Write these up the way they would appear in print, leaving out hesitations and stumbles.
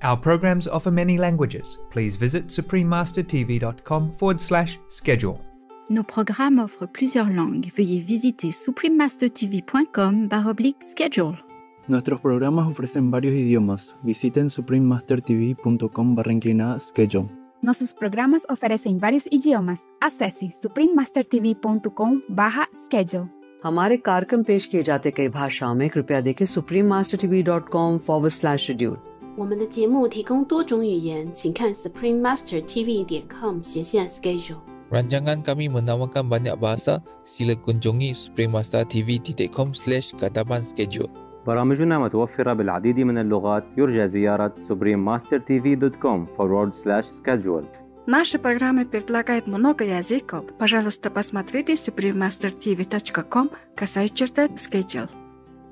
Our programs offer many languages. Please visit suprememastertv.com/schedule. Nos programmes offrent plusieurs langues. Veuillez visiter suprememastertv.com/schedule. Nuestros programas ofrecen varios idiomas. Visiten suprememastertv.com/schedule. Nossos programas oferecem vários idiomas. Acesse suprememastertv.com/schedule. हमारे कार्यक्रम पेश किए जाते कई भाषाओं में कृपया देखें suprememastertv.com/schedule。我们的节目提供多种语言，请看 suprememastertv.com/schedule。 Rancangan kami menawarkan banyak bahasa. Sila kunjungi suprememastertv.com/katapan schedule. برامجنا متوفرة بالعديد من اللغات. يرجى زيارة suprememastertv.com/schedule. Наши программы предлагают много языков. Пожалуйста, посмотрите suprememastertv.com/schedule.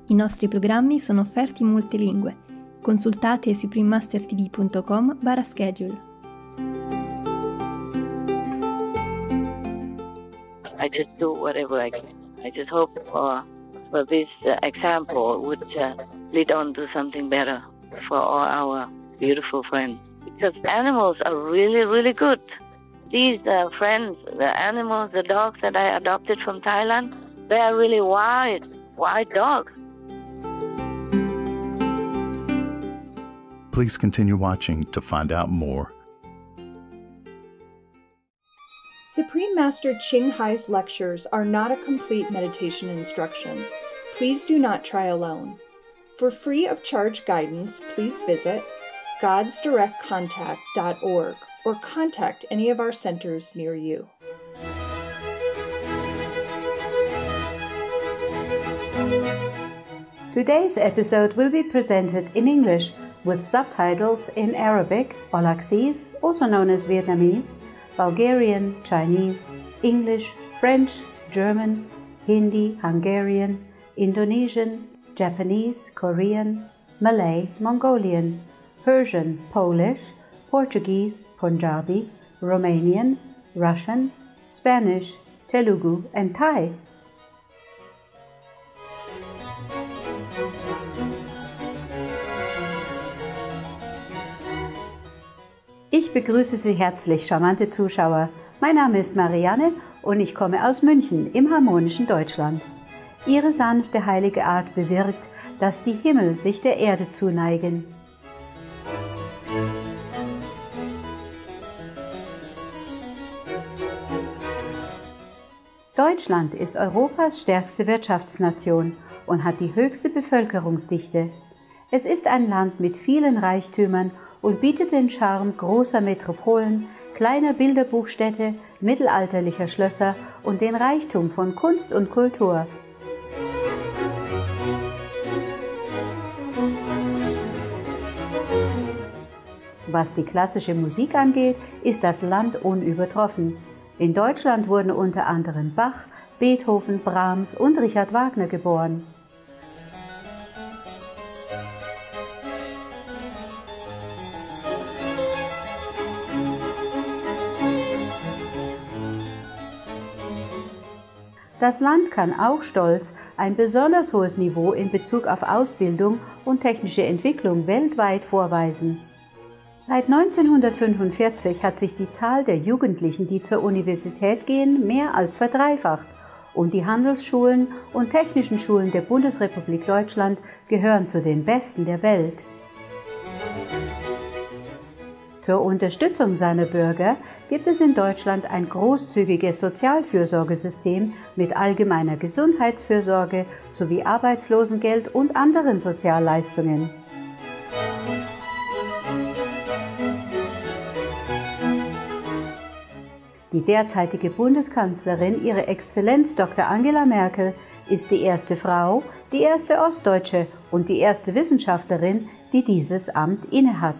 I nostri programmi sono offerti in molte lingue. Consultate suprememastertv.com/schedule. I just do whatever I can. I just hope for this example would lead on to something better for all our beautiful friends. Because animals are really, really good. These friends, the animals, the dogs that I adopted from Thailand, they are really wild dogs. Please continue watching to find out more. Supreme Master Ching Hai's lectures are not a complete meditation instruction. Please do not try alone. For free of charge guidance, please visit godsdirectcontact.org or contact any of our centers near you. Today's episode will be presented in English with subtitles in Arabic, Olaxese, also known as Vietnamese, Bulgarian, Chinese, English, French, German, Hindi, Hungarian, Indonesian, Japanese, Korean, Malay, Mongolian, Persian, Polish, Portuguese, Punjabi, Romanian, Russian, Spanish, Telugu, and Thai. Ich begrüße Sie herzlich, charmante Zuschauer. Mein Name ist Marianne und ich komme aus München im harmonischen Deutschland. Ihre sanfte, heilige Art bewirkt, dass die Himmel sich der Erde zuneigen. Deutschland ist Europas stärkste Wirtschaftsnation und hat die höchste Bevölkerungsdichte. Es ist ein Land mit vielen Reichtümern und bietet den Charme großer Metropolen, kleiner Bilderbuchstädte, mittelalterlicher Schlösser und den Reichtum von Kunst und Kultur. Was die klassische Musik angeht, ist das Land unübertroffen. In Deutschland wurden unter anderem Bach, Beethoven, Brahms und Richard Wagner geboren. Das Land kann auch stolz ein besonders hohes Niveau in Bezug auf Ausbildung und technische Entwicklung weltweit vorweisen. Seit 1945 hat sich die Zahl der Jugendlichen, die zur Universität gehen, mehr als verdreifacht und die Handelsschulen und technischen Schulen der Bundesrepublik Deutschland gehören zu den besten der Welt. Zur Unterstützung seiner Bürger gibt es in Deutschland ein großzügiges Sozialfürsorgesystem mit allgemeiner Gesundheitsfürsorge sowie Arbeitslosengeld und anderen Sozialleistungen. Die derzeitige Bundeskanzlerin, Ihre Exzellenz Dr. Angela Merkel, ist die erste Frau, die erste Ostdeutsche und die erste Wissenschaftlerin, die dieses Amt innehat.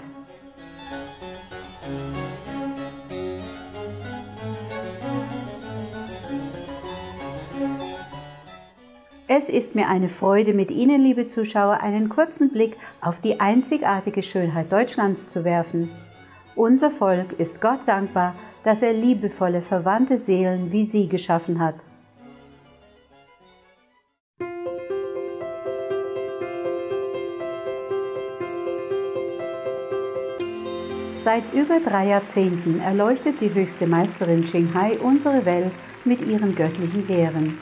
Es ist mir eine Freude, mit Ihnen, liebe Zuschauer, einen kurzen Blick auf die einzigartige Schönheit Deutschlands zu werfen. Unser Volk ist Gott dankbar, dass er liebevolle, verwandte Seelen wie Sie geschaffen hat. Seit über 3 Jahrzehnten erleuchtet die höchste Meisterin Ching unsere Welt mit ihren göttlichen Lehren.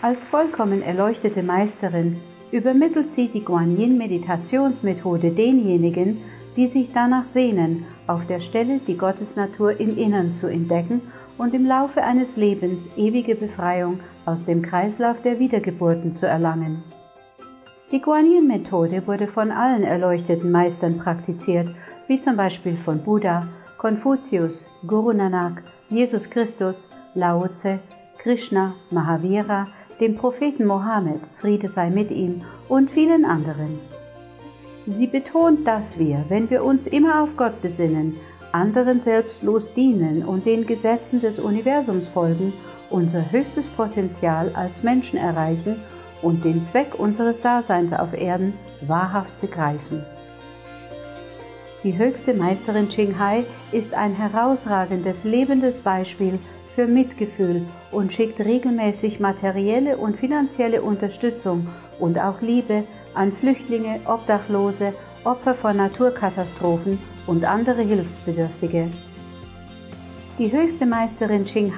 Als vollkommen erleuchtete Meisterin übermittelt sie die Guanyin-Meditationsmethode denjenigen, die sich danach sehnen, auf der Stelle die Gottesnatur im Innern zu entdecken und im Laufe eines Lebens ewige Befreiung aus dem Kreislauf der Wiedergeburten zu erlangen. Die Guanyin-Methode wurde von allen erleuchteten Meistern praktiziert, wie zum Beispiel von Buddha, Konfuzius, Guru Nanak, Jesus Christus, Lao Tse, Krishna, Mahavira, dem Propheten Mohammed, Friede sei mit ihm, und vielen anderen. Sie betont, dass wir, wenn wir uns immer auf Gott besinnen, anderen selbstlos dienen und den Gesetzen des Universums folgen, unser höchstes Potenzial als Menschen erreichen und den Zweck unseres Daseins auf Erden wahrhaft begreifen. Die höchste Meisterin Ching ist ein herausragendes, lebendes Beispiel für Mitgefühl und schickt regelmäßig materielle und finanzielle Unterstützung und auch Liebe an Flüchtlinge, Obdachlose, Opfer von Naturkatastrophen und andere Hilfsbedürftige. Die höchste Meisterin Ching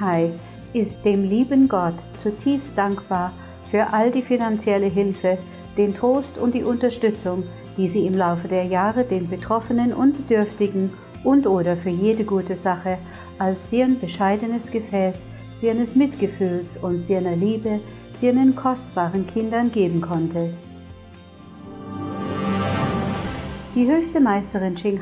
ist dem lieben Gott zutiefst dankbar für all die finanzielle Hilfe, den Trost und die Unterstützung, die sie im Laufe der Jahre den Betroffenen und Bedürftigen und/oder für jede gute Sache als ihren bescheidenes Gefäß, seines Mitgefühls und seiner Liebe, seinen kostbaren Kindern geben konnte. Die höchste Meisterin Ching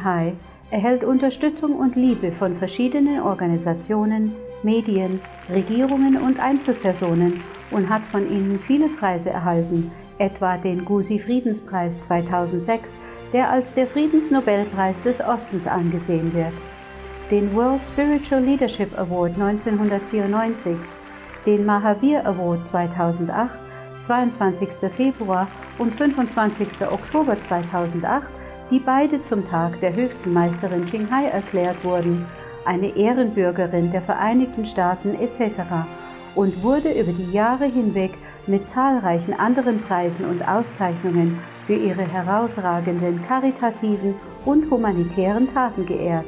erhält Unterstützung und Liebe von verschiedenen Organisationen, Medien, Regierungen und Einzelpersonen und hat von ihnen viele Preise erhalten, etwa den Gusi-Friedenspreis 2006, der als der Friedensnobelpreis des Ostens angesehen wird, den World Spiritual Leadership Award 1994, den Mahavir Award 2008, 22. Februar und 25. Oktober 2008, die beide zum Tag der höchsten Meisterin Ching erklärt wurden, eine Ehrenbürgerin der Vereinigten Staaten etc. und wurde über die Jahre hinweg mit zahlreichen anderen Preisen und Auszeichnungen für ihre herausragenden karitativen und humanitären Taten geehrt.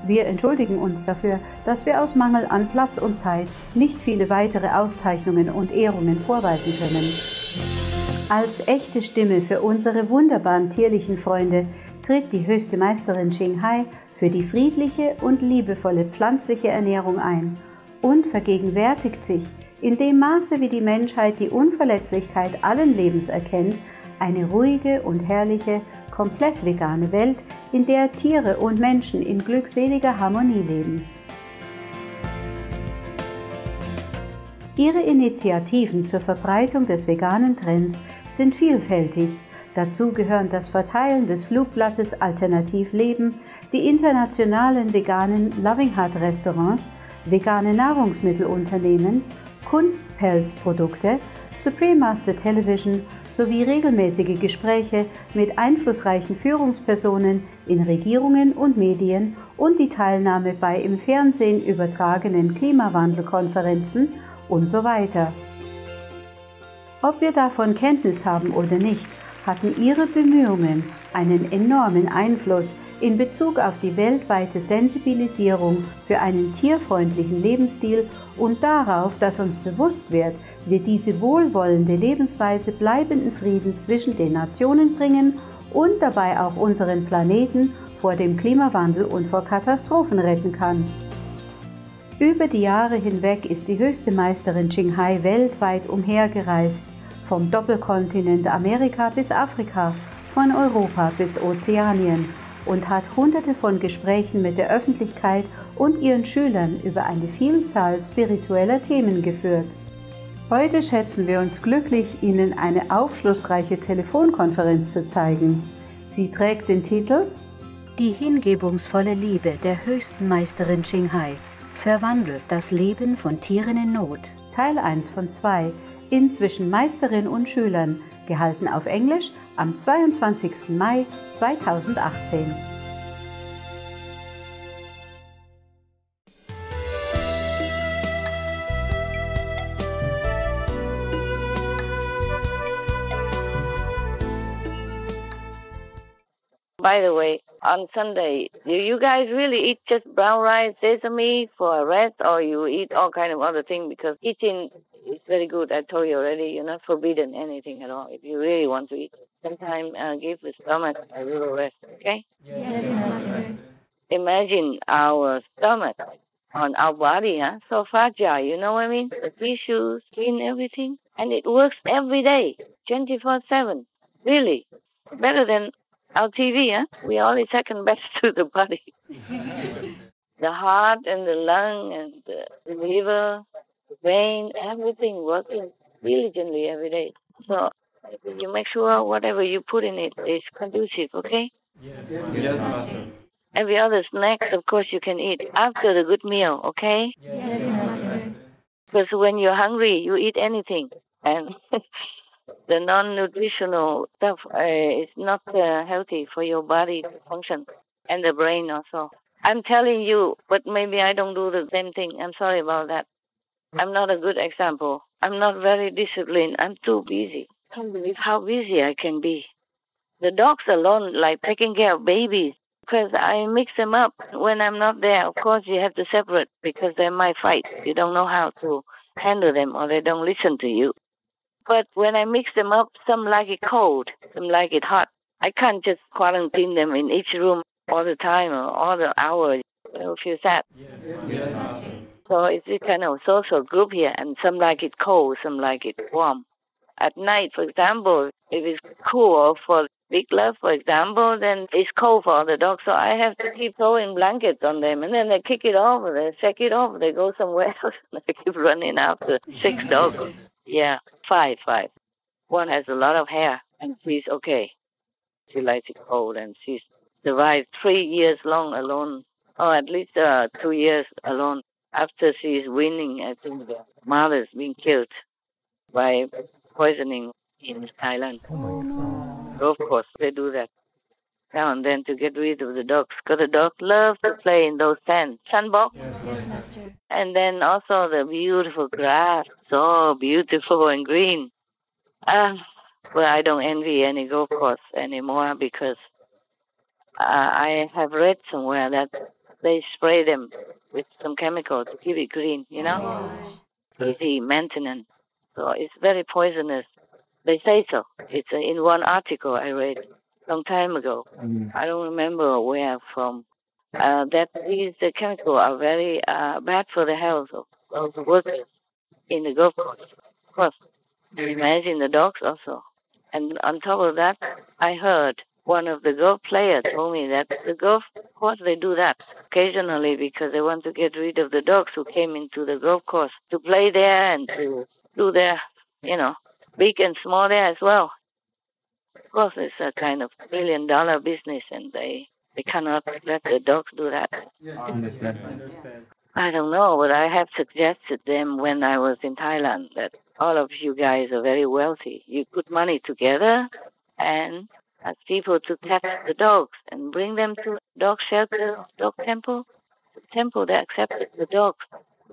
Wir entschuldigen uns dafür, dass wir aus Mangel an Platz und Zeit nicht viele weitere Auszeichnungen und Ehrungen vorweisen können. Als echte Stimme für unsere wunderbaren tierlichen Freunde tritt die höchste Meisterin Ching für die friedliche und liebevolle pflanzliche Ernährung ein und vergegenwärtigt sich, in dem Maße, wie die Menschheit die Unverletzlichkeit allen Lebens erkennt, eine ruhige und herrliche, komplett vegane Welt, in der Tiere und Menschen in glückseliger Harmonie leben. Ihre Initiativen zur Verbreitung des veganen Trends sind vielfältig. Dazu gehören das Verteilen des Flugblattes Alternativ Leben, die internationalen veganen Loving Heart Restaurants, vegane Nahrungsmittelunternehmen, Kunstpelzprodukte, Supreme Master Television sowie regelmäßige Gespräche mit einflussreichen Führungspersonen in Regierungen und Medien und die Teilnahme bei im Fernsehen übertragenen Klimawandelkonferenzen und so weiter. Ob wir davon Kenntnis haben oder nicht, hatten ihre Bemühungen einen enormen Einfluss in Bezug auf die weltweite Sensibilisierung für einen tierfreundlichen Lebensstil und darauf, dass uns bewusst wird, wir diese wohlwollende Lebensweise bleibenden Frieden zwischen den Nationen bringen und dabei auch unseren Planeten vor dem Klimawandel und vor Katastrophen retten kann. Über die Jahre hinweg ist die höchste Meisterin Ching weltweit umhergereist, vom Doppelkontinent Amerika bis Afrika, von Europa bis Ozeanien und hat Hunderte von Gesprächen mit der Öffentlichkeit und ihren Schülern über eine Vielzahl spiritueller Themen geführt. Heute schätzen wir uns glücklich, Ihnen eine aufschlussreiche Telefonkonferenz zu zeigen. Sie trägt den Titel Die hingebungsvolle Liebe der höchsten Meisterin Ching verwandelt das Leben von Tieren in Not. Teil 1 von 2, inzwischen Meisterin und Schülern, gehalten auf Englisch am 22. Mai 2018. By the way, on Sunday, do you guys really eat just brown rice, sesame for a rest, or you eat all kind of other things? Because eating is very good. I told you already, you're not forbidden anything at all. If you really want to eat, sometimes give the stomach a little rest, okay? Yes, Master. Imagine our stomach on our body, so fragile, you know what I mean? The tissues, skin, everything. And it works every day, 24/7. Really. Better than our TV, we are only second best to the body. The heart and the lung and the liver, the brain, everything working diligently every day. So you make sure whatever you put in it is conducive, okay? Yes, Master. Every other snacks, of course, you can eat after the good meal, okay? Yes, Master. Because when you're hungry, you eat anything. And the non-nutritional stuff is not healthy for your body to function and the brain also. I'm telling you, but maybe I don't do the same thing. I'm sorry about that. I'm not a good example. I'm not very disciplined. I'm too busy. I can't believe how busy I can be. The dogs alone, like taking care of babies, because I mix them up when I'm not there. Of course, you have to separate because they might fight. You don't know how to handle them or they don't listen to you. But when I mix them up, some like it cold, some like it hot. I can't just quarantine them in each room all the time or all the hours. It'll feel sad. Yes, Master. So it's a kind of social group here, and some like it cold, some like it warm. At night, for example, if it's cool for Big Love, for example, then it's cold for the dogs. So I have to keep throwing blankets on them, and then they kick it off, they shake it off, they go somewhere else, and they keep running after 6 dogs. Yeah, five. One has a lot of hair, and she's okay. She likes it cold, and she's survived 3 years long alone, or at least 2 years alone. After she's winning, I think the mother's been killed by poisoning in Thailand. Oh my God. Of course, they do that now and then to get rid of the dogs, because the dogs love to play in those sandbox. Yes, Master. And then also the beautiful grass, so beautiful and green. Well, I don't envy any golf course anymore because I have read somewhere that they spray them with some chemical to keep it green, you know? Easy maintenance. So it's very poisonous. They say so. It's in one article I read some time ago. I don't remember where from. That these chemicals are very bad for the health of those workers in the golf course. Of course, imagine the dogs also. And on top of that, I heard one of the golf players told me that the golf course, they do that occasionally because they want to get rid of the dogs who came into the golf course to play there and to do their, big and small there as well. Of course, it's a kind of $1 billion business, and they cannot let the dogs do that. Yes, I understand. I don't know, but I have suggested them when I was in Thailand that all of you guys are very wealthy. You put money together and ask people to catch the dogs and bring them to dog shelter, dog temple. The temple that accepted the dogs.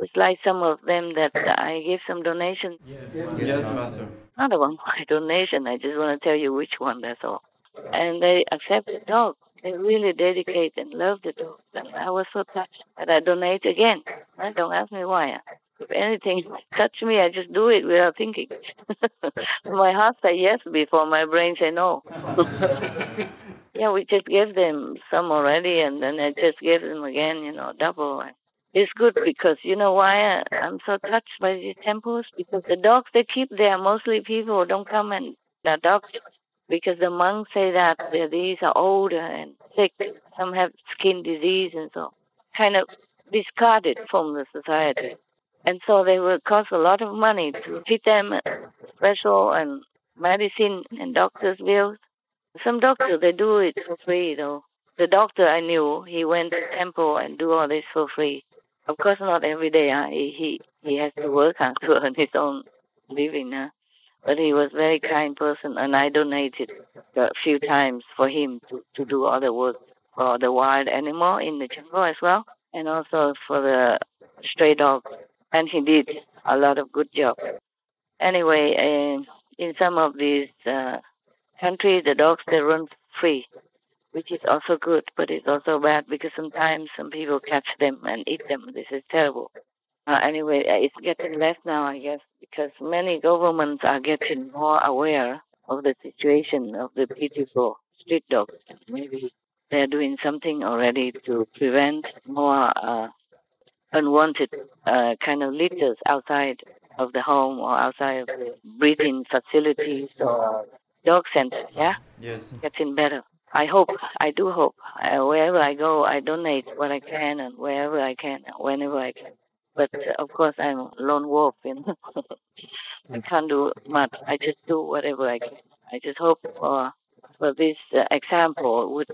It's like some of them that I gave some donations. Yes, Master. Not about my donation. I just want to tell you which one, that's all. And they accept the dog. They really dedicate and love the dog. And I was so touched that I donate again. Don't ask me why. If anything touch me, I just do it without thinking. My heart say yes before my brain say no. Yeah, we just gave them some already, and then I just gave them again, double. It's good because you know why I'm so touched by these temples? Because the dogs they keep there, mostly people don't come and adopt. Because the monks say that these are older and sick. Some have skin disease and so kind of discarded from the society. And so they will cost a lot of money to feed them special and medicine and doctor's bills. Some doctors, they do it for free, though. The doctor I knew, he went to temple and do all this for free. Of course, not every day. He has to work to earn his own living. But he was a very kind person, and I donated a few times for him to do all the work for the wild animal in the jungle as well, and also for the stray dogs. And he did a lot of good job. Anyway, in some of these countries, the dogs, they run free, which is also good, but it's also bad because sometimes some people catch them and eat them. This is terrible. Anyway, it's getting less now, I guess, because many governments are getting more aware of the situation of the beautiful street dogs. Maybe they're doing something already to prevent more unwanted kind of litters outside of the home or outside of the breeding facilities or dog centers, yeah? Yes. Getting better. I do hope. Wherever I go, I donate what I can and wherever I can, whenever I can. But, of course, I'm a lone wolf, I can't do much. I just do whatever I can. I just hope for this example would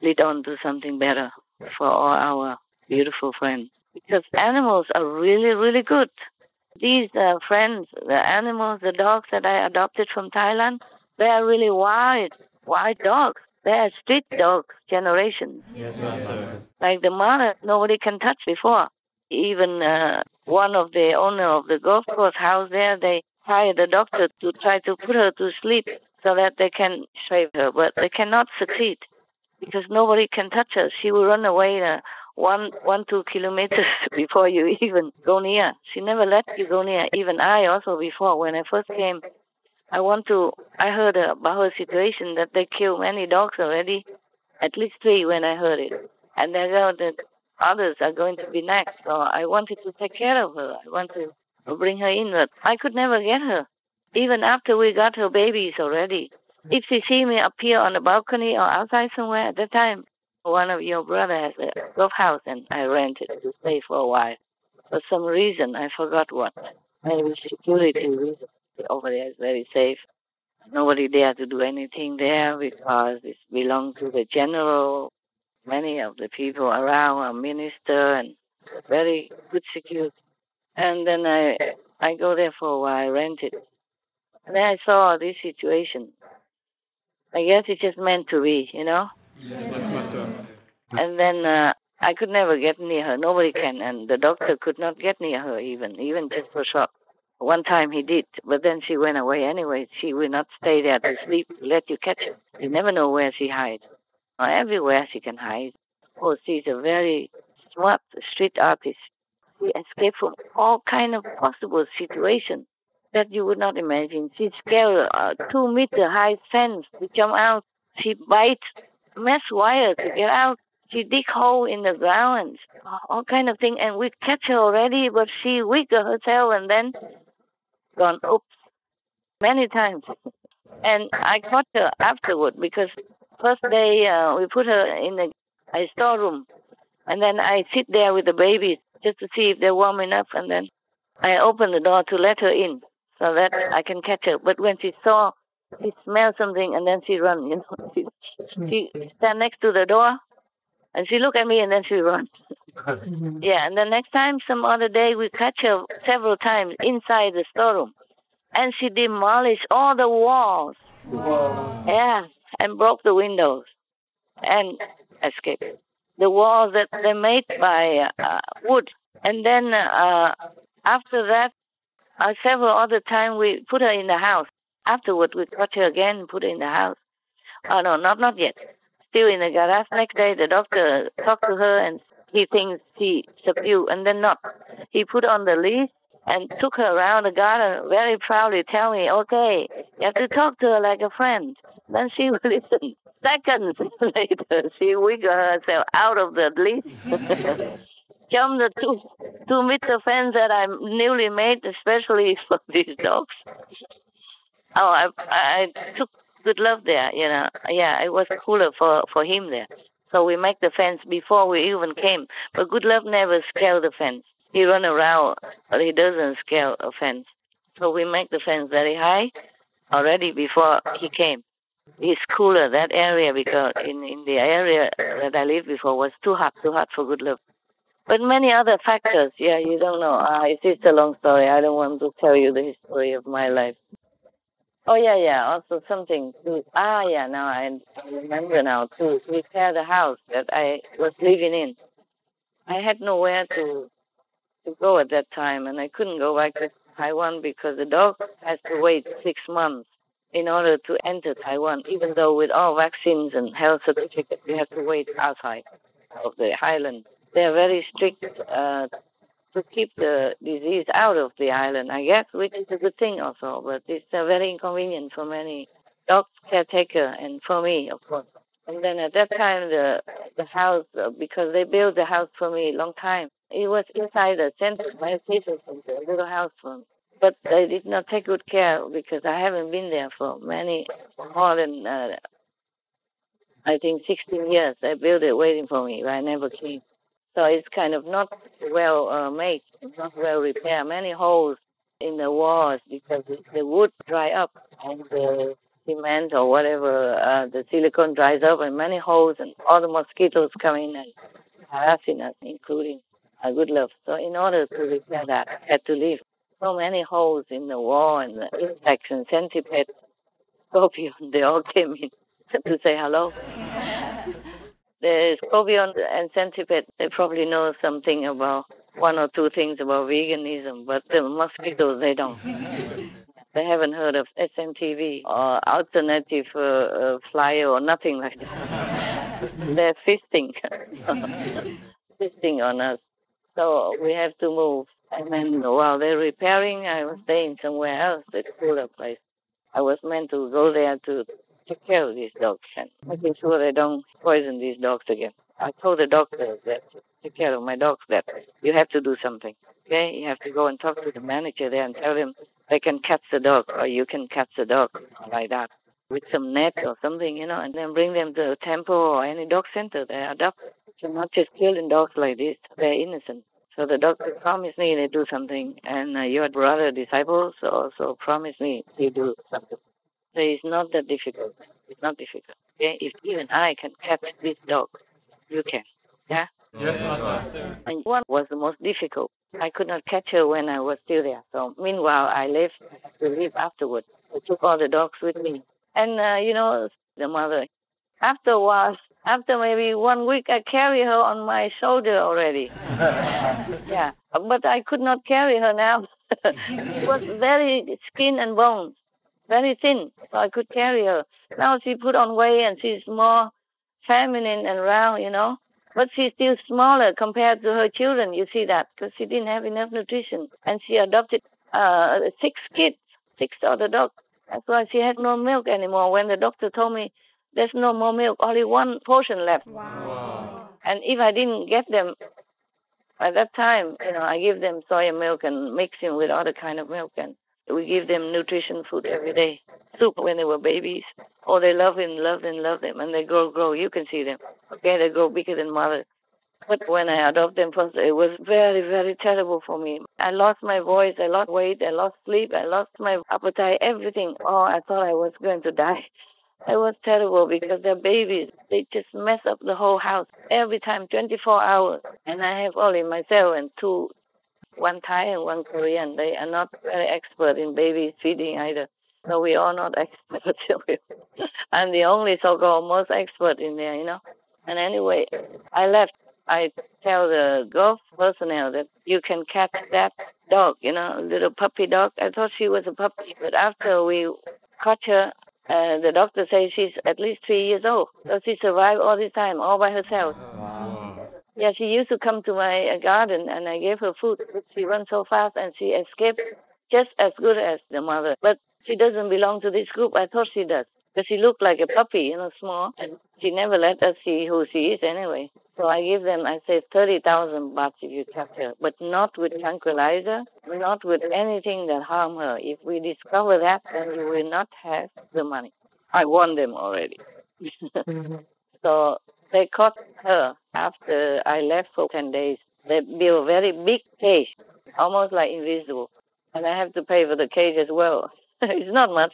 lead on to something better for all our beautiful friends. Because animals are really, really good. These friends, the animals, the dogs that I adopted from Thailand, they are really wild dogs. They are street dogs generation. Yes, Master. Like the mother, nobody can touch before. Even one of the owner of the golf course house there, they hired a doctor to try to put her to sleep so that they can save her. But they cannot succeed because nobody can touch her. She will run away 2 kilometers before you even go near. She never let you go near. Even I also before, when I first came, I heard about her situation that they killed many dogs already, at least 3 when I heard it. And the others are going to be next. So I wanted to take care of her. I wanted to bring her in, but I could never get her. Even after we got her babies already. If she see me appear on the balcony or outside somewhere at that time, one of your brother has a golf house and I rented to stay for a while. For some reason, I forgot what. Maybe security reason. Over there is very safe. Nobody dare to do anything there because it belongs to the general. Many of the people around are minister and very good security. And then I go there for a while, rent it. And then I saw this situation. I guess it's just meant to be, Yes, Master. And then I could never get near her. Nobody can. And the doctor could not get near her even just for shock. One time he did, but then she went away anyway. She will not stay there to sleep to let you catch her. You never know where she hides. Or everywhere she can hide. Oh, she's a very smart street artist. She escaped from all kind of possible situations that you would not imagine. She scaled a 2-meter high fence to jump out. She bites mesh wire to get out. She dig hole in the ground and all kind of thing. And we catch her already, but she wiggled herself and then gone oops many times. And I caught her afterward because first day we put her in a storeroom. And then I sit there with the babies just to see if they're warm enough. And then I open the door to let her in so that I can catch her. But when she smelled something and then she run, you know. She stand next to the door and she look at me and then she run. Yeah, and the next time, some other day, we catch her several times inside the storeroom. And she demolished all the walls. Wow. Yeah, and broke the windows and escaped. The walls that they made by wood. And then after that, several other times we put her in the house. Afterward, we caught her again and put her in the house. Oh, no, not yet. Still in the garage. Next day, the doctor talked to her and he thinks she subdued and then not. He put on the leash and took her around the garden, very proudly tell me, okay, you have to talk to her like a friend. Then she will listen. Seconds later, she wiggled herself out of the leash, jumped the 2-meter fence that I newly made, especially for these dogs. Oh, I took good love there, you know. Yeah, it was cooler for him there. So we make the fence before we even came. But good love never scaled the fence. He run around, but he doesn't scale a fence. So we make the fence very high already before he came. It's cooler, that area, because in the area that I lived before was too hot for good love. But many other factors, yeah, you don't know. It's just a long story. I don't want to tell you the history of my life. Oh, yeah. Also something to, now I remember now, to repair the house that I was living in. I had nowhere to go at that time, and I couldn't go back to Taiwan because the dog has to wait 6 months in order to enter Taiwan, even though with all vaccines and health certificates, you have to wait outside of the island. They're very strict to keep the disease out of the island, I guess, which is a good thing also, but it's very inconvenient for many dog caretaker and for me, of course. And then at that time, the house, because they built the house for me a long time, it was inside the center, my sister's center, a little house for me. But they did not take good care because I haven't been there for more than, I think, 16 years. They built it waiting for me, but I never came. So it's kind of not well made, not well repaired. Many holes in the walls because the wood dry up and the cement or whatever, the silicone dries up and many holes and all the mosquitoes come in and harassing us, including good love. So in order to repair that, I had to leave. So many holes in the wall and the insects and centipedes, scorpion, they all came in to say hello. The scorpion and centipede, they probably know something about 1 or 2 things about veganism, but the mosquitoes, they don't. They haven't heard of SMTV or alternative flyer or nothing like that. They're feasting on us. So we have to move. And then while they're repairing, I was staying somewhere else, a cooler place. I was meant to go there to take care of these dogs and making sure they don't poison these dogs again. I told the doctor that to take care of my dogs that you have to do something. Okay? You have to go and talk to the manager there and tell him they can catch the dog or you can catch the dog like that with some net or something, you know, and then bring them to a temple or any dog center. They adopt. You're not just killing dogs like this. They're innocent. So the doctor promised me they do something, and your brother disciples also promised me to do something. So it's not that difficult. It's not difficult. Okay? If even I can catch this dog, you can. Yeah? Yes, Master. And one was the most difficult. I could not catch her when I was still there. So meanwhile, I left to leave afterwards. I took all the dogs with me. And, the mother, after a while, after maybe 1 week, I carry her on my shoulder already. Yeah, but I could not carry her now. She was very skin and bones, very thin, so I could carry her. Now she put on weight and she's more feminine and round, you know. But she's still smaller compared to her children, you see that, because she didn't have enough nutrition. And she adopted 6 kids, 6 other dogs. That's why she had no milk anymore. When the doctor told me there's no more milk, only 1 portion left. Wow. And if I didn't get them at that time, I give them soya milk and mix it with other kind of milk. And we give them nutrition food every day. Soup when they were babies. Oh, they love them. And they grow. You can see them. Okay, they grow bigger than mother. But when I adopted them first, it was very, very terrible for me. I lost my voice, I lost weight, I lost sleep, I lost my appetite, everything. Oh, I thought I was going to die. It was terrible because they're babies. They just mess up the whole house every time, 24 hours. And I have only myself and 2, 1 Thai and 1 Korean. They are not very expert in baby feeding either. So we are not experts. I'm the only so-called most expert in there, And anyway, I left. I tell the golf personnel that you can catch that dog, a little puppy dog. I thought she was a puppy, but after we caught her, the doctor says she's at least 3 years old. So she survived all this time, all by herself. Wow. Yeah, she used to come to my garden, and I gave her food. She runs so fast, and she escaped just as good as the mother. But she doesn't belong to this group. I thought she does. Because she looked like a puppy, small. And she never let us see who she is anyway. So I give them, I say, 30,000 baht if you capture her. But not with tranquilizer, not with anything that harm her. If we discover that, then we will not have the money. I won them already. So they caught her after I left for 10 days. They built a very big cage, almost like invisible. And I have to pay for the cage as well. It's not much.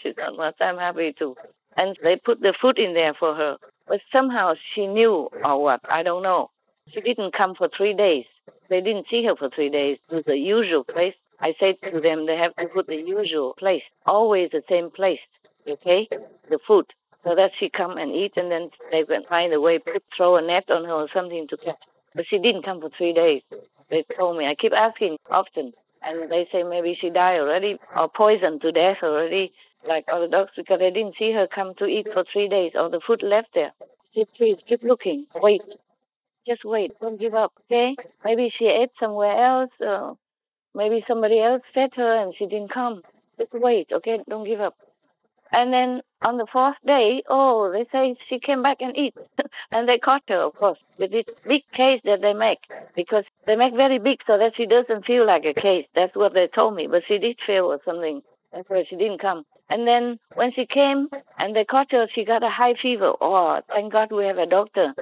I'm happy to. And they put the food in there for her. But somehow she knew or what, I don't know. She didn't come for 3 days. They didn't see her for 3 days to the usual place. I said to them they have to put the usual place, always the same place, okay, the food, so that she come and eat, and then they can find a way, throw a net on her or something to catch. But she didn't come for 3 days. They told me. I keep asking often, and they say maybe she died already or poisoned to death already, like other dogs, because they didn't see her come to eat for 3 days, or the food left there. Please, keep looking. Wait. Just wait. Don't give up, okay? Maybe she ate somewhere else, or maybe somebody else fed her and she didn't come. Just wait, okay? Don't give up. And then on the 4th day, they say she came back and eat. And they caught her, of course, with this big case that they make. Because they make very big so that she doesn't feel like a case. That's what they told me. But she did feel or something. That's why she didn't come. And then when she came and they caught her, she got a high fever. Oh, thank God we have a doctor.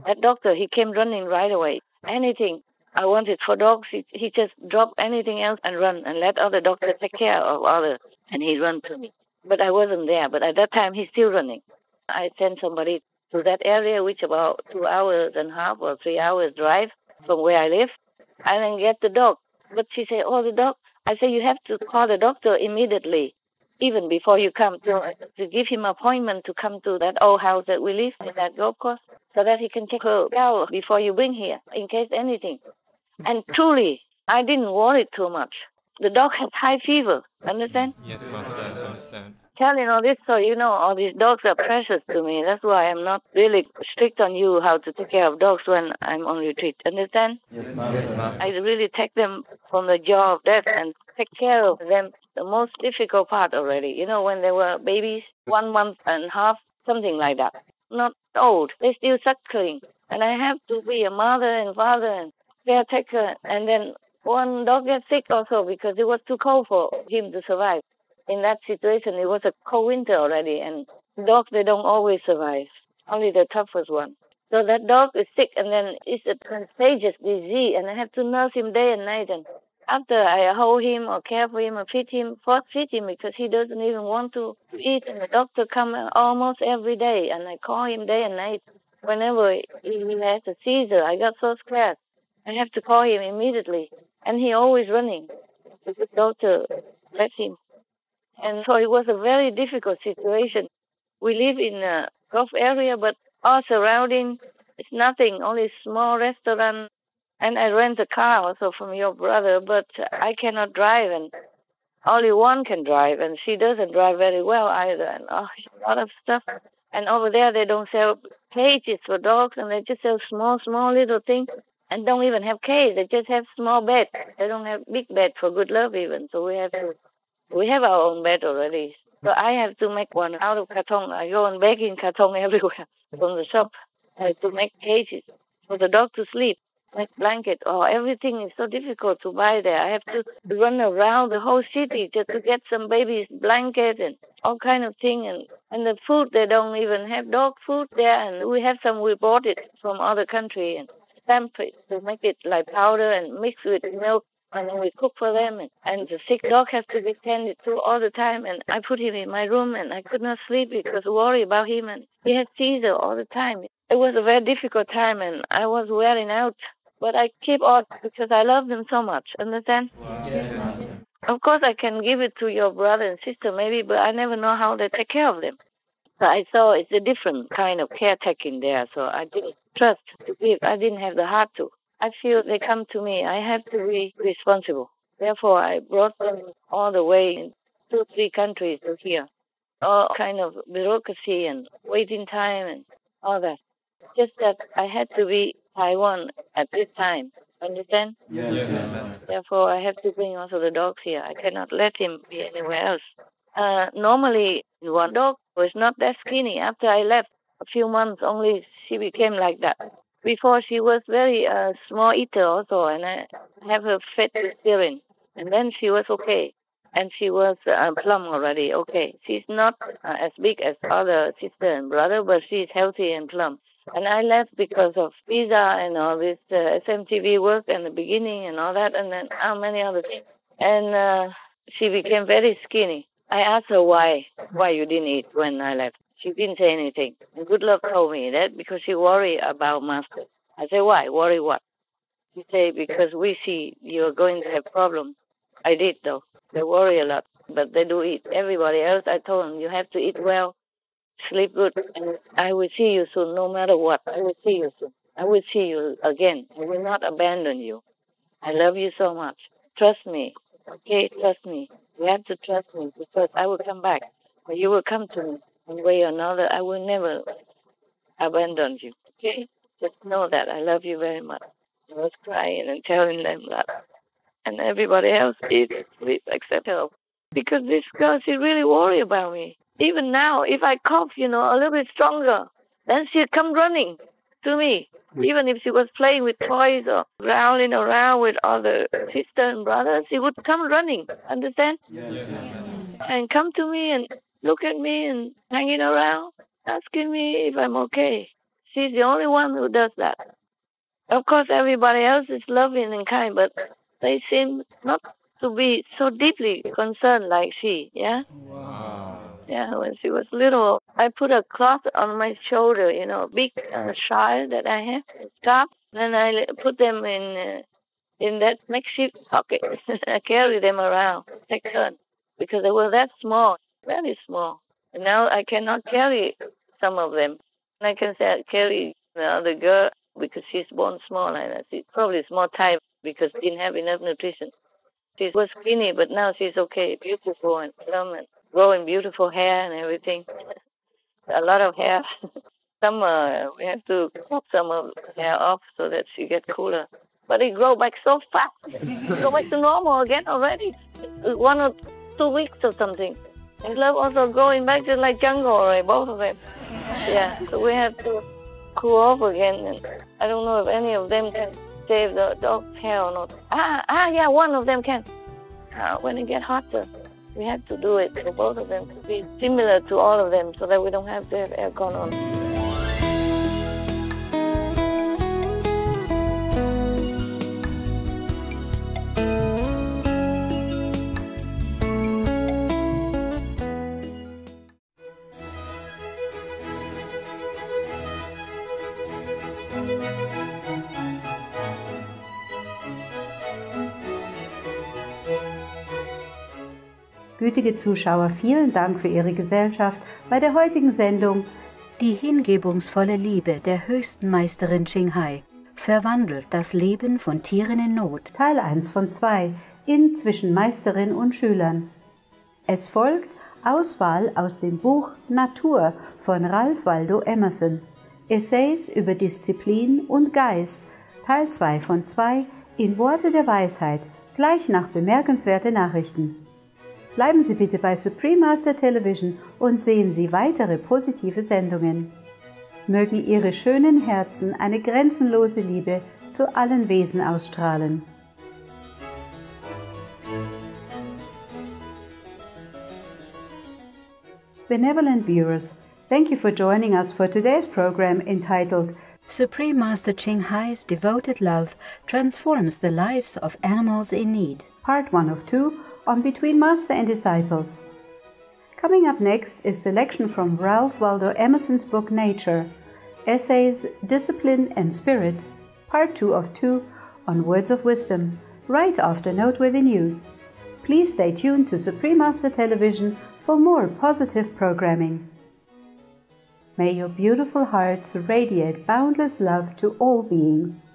That doctor, he came running right away. Anything I wanted for dogs, he just dropped anything else and run and let other doctors take care of others. And he run to me. But I wasn't there. But at that time, he's still running. I sent somebody to that area, which about 2.5 hours or 3 hours drive from where I live, and then get the dog. But she said, the dog. I said, you have to call the doctor immediately, even before you come, to give him an appointment to come to that old house that we live in, that golf course, so that he can check her out before you bring here, in case anything. And truly, I didn't worry too much. The dog had high fever, understand? Yes, Master, I understand. Telling all this so all these dogs are precious to me. That's why I'm not really strict on you how to take care of dogs when I'm on retreat. Understand? Yes, Master. I really take them from the jaw of death and take care of them. The most difficult part already. When they were babies, 1 month and a half, something like that. Not old. They're still suckling. And I have to be a mother and father and caretaker. And then one dog gets sick also because it was too cold for him to survive. In that situation, it was a cold winter already, and dogs, they don't always survive, only the toughest one. So that dog is sick, and then it's a contagious disease, and I have to nurse him day and night. And after I hold him or care for him or feed him because he doesn't even want to eat, and the doctor comes almost every day, and I call him day and night. Whenever he has a seizure, I got so scared. I have to call him immediately, and he always running. The doctor let him. And so it was a very difficult situation. We live in a Gulf area, but all surrounding is nothing, only small restaurant. And I rent a car also from your brother, but I cannot drive, and only one can drive, and she doesn't drive very well either, and a lot of stuff. And over there, they don't sell cages for dogs, and they just have small little things, and don't even have cage. They just have small bed. They don't have big bed for Good Love even. So we have our own bed already. So I have to make one out of carton. I go and beg in carton everywhere from the shop. I have to make cages for the dog to sleep, like blanket. Everything is so difficult to buy there. I have to run around the whole city just to get some baby's blanket and all kind of thing. And the food, they don't even have dog food there. And we have some, we bought it from other country and stamp it to make it like powder and mix with milk. And then we cook for them. And the sick dog has to be tended to all the time. And I put him in my room and I could not sleep because I worry about him. And he had seizure all the time. It was a very difficult time and I was wearing out. But I keep on because I love them so much. Understand? Yes, Master. Of course, I can give it to your brother and sister maybe, but I never know how they take care of them. So I saw it's a different kind of caretaking there. So I didn't trust to give. I didn't have the heart to. I feel they come to me. I have to be responsible. Therefore, I brought them all the way in 2-3 countries to here. All kind of bureaucracy and waiting time and all that. Just that I had to be Taiwan at this time. Understand? Yes, Master. Therefore, I have to bring also the dogs here. I cannot let him be anywhere else. Normally, one dog was not that skinny. After I left, a few months only, she became like that. Before, she was very small eater also, and I have her fed vegetarian. And then she was okay. And she was plump already, okay. She's not as big as other sister and brother, but she's healthy and plump. And I left because of visa and all this SMTV work in the beginning and all that, and then how many other things. And she became very skinny. I asked her why you didn't eat when I left. She didn't say anything. And Good Love told me that because she worried about Master. I said, why? Worry what? She said, because we see you're going to have problems. I did, though. They worry a lot, but they do eat. Everybody else, I told them, you have to eat well, sleep good, and I will see you soon, no matter what. I will see you soon. I will see you again. I will not abandon you. I love you so much. Trust me. Okay, trust me. You have to trust me because I will come back. But you will come to me one way or another. I will never abandon you. Okay? Just know that I love you very much. I was crying and telling them that. And everybody else eats, sleep, except her. Because this girl, she really worried about me. Even now, if I cough, a little bit stronger, then she'll come running to me. Even if she was playing with toys or growling around with other sister and brothers, she would come running. Understand? Yes. And come to me and look at me and hanging around, asking me if I'm okay. She's the only one who does that. Of course, everybody else is loving and kind, but they seem not to be so deeply concerned like she, yeah? Wow. Yeah, when she was little, I put a cloth on my shoulder, big shawl that I have, scarf. Then I put them in that makeshift pocket. I carry them around, take turn, because they were that small, very small. And now I cannot carry some of them. I can carry the other girl because she's born small, and she's probably small type because she didn't have enough nutrition. She was skinny, but now she's okay, beautiful and plump and growing beautiful hair and everything. A lot of hair. Some we have to cut some of the hair off so that she gets cooler. But it grows back so fast. It goes back to normal again already. 1 or 2 weeks or something. And love also growing back just like jungle already, both of them. Yeah, so we have to cool off again. And I don't know if any of them can save the dog's hair or not. Yeah, one of them can. When it gets hotter, we have to do it for both of them to be similar to all of them so that we don't have to have aircon on. Gütige Zuschauer, vielen Dank für Ihre Gesellschaft bei der heutigen Sendung Die hingebungsvolle Liebe der höchsten Meisterin Ching verwandelt das Leben von Tieren in Not. Teil 1 von 2 in Zwischen Meisterin und Schülern. Es folgt Auswahl aus dem Buch Natur von Ralph Waldo Emerson. Essays über Disziplin und Geist, Teil 2 von 2, in Worte der Weisheit, gleich nach bemerkenswerte Nachrichten. Bleiben Sie bitte bei Supreme Master Television und sehen Sie weitere positive Sendungen. Mögen Ihre schönen Herzen eine grenzenlose Liebe zu allen Wesen ausstrahlen. Benevolent viewers, thank you for joining us for today's program entitled Supreme Master Ching Hai's devoted love transforms the lives of animals in need. Part 1 of 2 on Between Master and Disciples. Coming up next is selection from Ralph Waldo Emerson's book Nature, Essays, Discipline and Spirit, Part 2 of 2 on Words of Wisdom, right after Noteworthy News. Please stay tuned to Supreme Master Television for more positive programming. May your beautiful hearts radiate boundless love to all beings.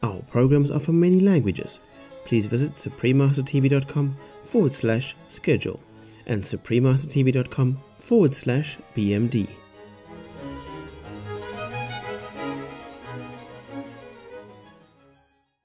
Our programs are for many languages. Please visit suprememastertv.com/schedule and suprememastertv.com/BMD.